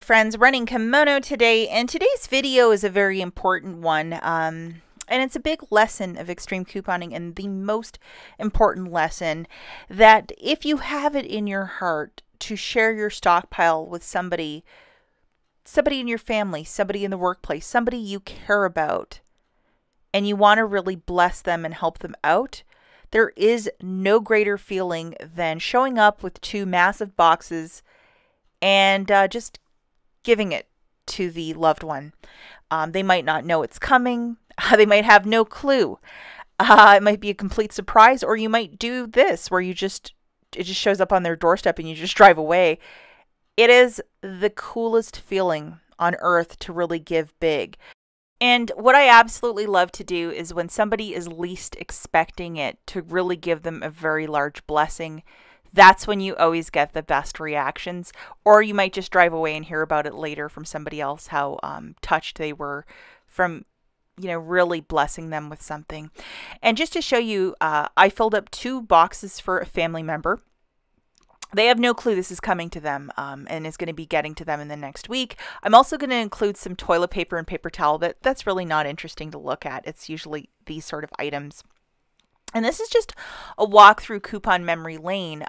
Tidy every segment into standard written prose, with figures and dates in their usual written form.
Friends, running kimono today, and today's video is a very important one, and it's a big lesson of extreme couponing, and the most important lesson that if you have it in your heart to share your stockpile with somebody in your family, somebody in the workplace, somebody you care about, and you want to really bless them and help them out, there is no greater feeling than showing up with two massive boxes and just giving it to the loved one. They might not know it's coming. They might have no clue. It might be a complete surprise, or you might do this where it just shows up on their doorstep and you just drive away. It is the coolest feeling on earth to really give big. And what I absolutely love to do is when somebody is least expecting it, to really give them a very large blessing. That's when you always get the best reactions. Or you might just drive away and hear about it later from somebody else, how touched they were from, really blessing them with something. And just to show you, I filled up 2 boxes for a family member. They have no clue this is coming to them and is going to be getting to them in the next week. I'm also going to include some toilet paper and paper towel, but that's really not interesting to look at. It's usually these sort of items. And this is just a walk through coupon memory lane.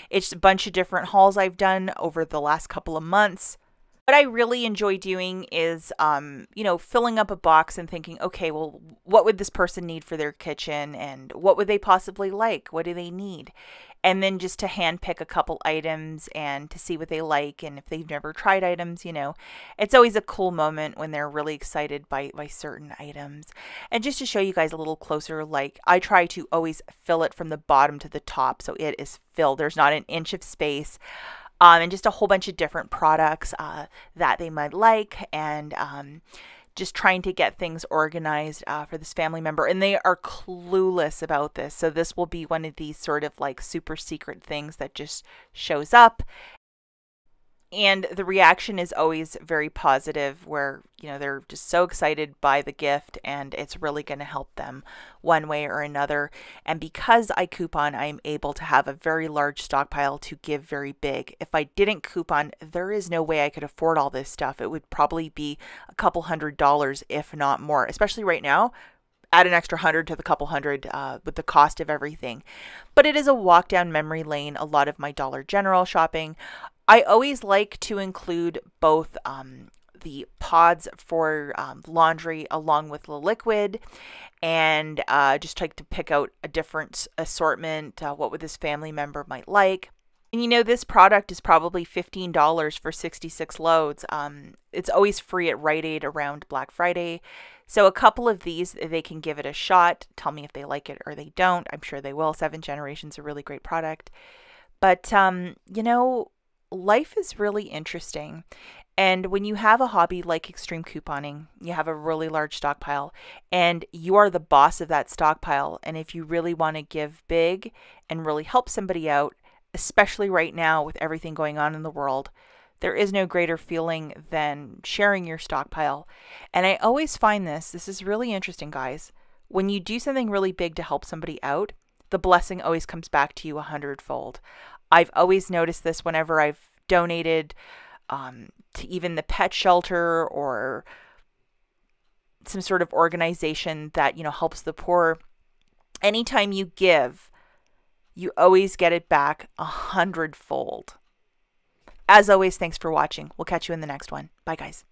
It's a bunch of different hauls I've done over the last couple of months. What I really enjoy doing is, filling up a box and thinking, okay, well, what would this person need for their kitchen? And what would they possibly like? What do they need? And then just to hand pick a couple items and to see what they like. And if they've never tried items, it's always a cool moment when they're really excited by certain items. And just to show you guys a little closer, I try to always fill it from the bottom to the top, so it is filled. There's not an inch of space. And just a whole bunch of different products that they might like, and just trying to get things organized for this family member. And they are clueless about this. So this will be one of these sort of super secret things that just shows up. And the reaction is always very positive, where, they're just so excited by the gift and it's really going to help them one way or another. And because I coupon, I'm able to have a very large stockpile to give very big. If I didn't coupon, there is no way I could afford all this stuff. It would probably be a couple $100s, if not more, especially right now. Add an extra 100 to the couple hundred with the cost of everything. But it is a walk down memory lane. A lot of my Dollar General shopping, I always like to include both the pods for laundry along with the liquid, and just like to pick out a different assortment, what would this family member might like. And this product is probably $15 for 66 loads. It's always free at Rite Aid around Black Friday. So a couple of these, they can give it a shot. Tell me if they like it or they don't. I'm sure they will. 7 Generation's a really great product. But, life is really interesting. And when you have a hobby like extreme couponing, you have a really large stockpile and you are the boss of that stockpile. And if you really want to give big and really help somebody out, especially right now with everything going on in the world, there is no greater feeling than sharing your stockpile. And I always find this is really interesting, guys. When you do something really big to help somebody out, the blessing always comes back to you 100-fold. I've always noticed this whenever I've donated to even the pet shelter or some sort of organization that, helps the poor. Anytime you give, you always get it back 100-fold. As always, thanks for watching. We'll catch you in the next one. Bye, guys.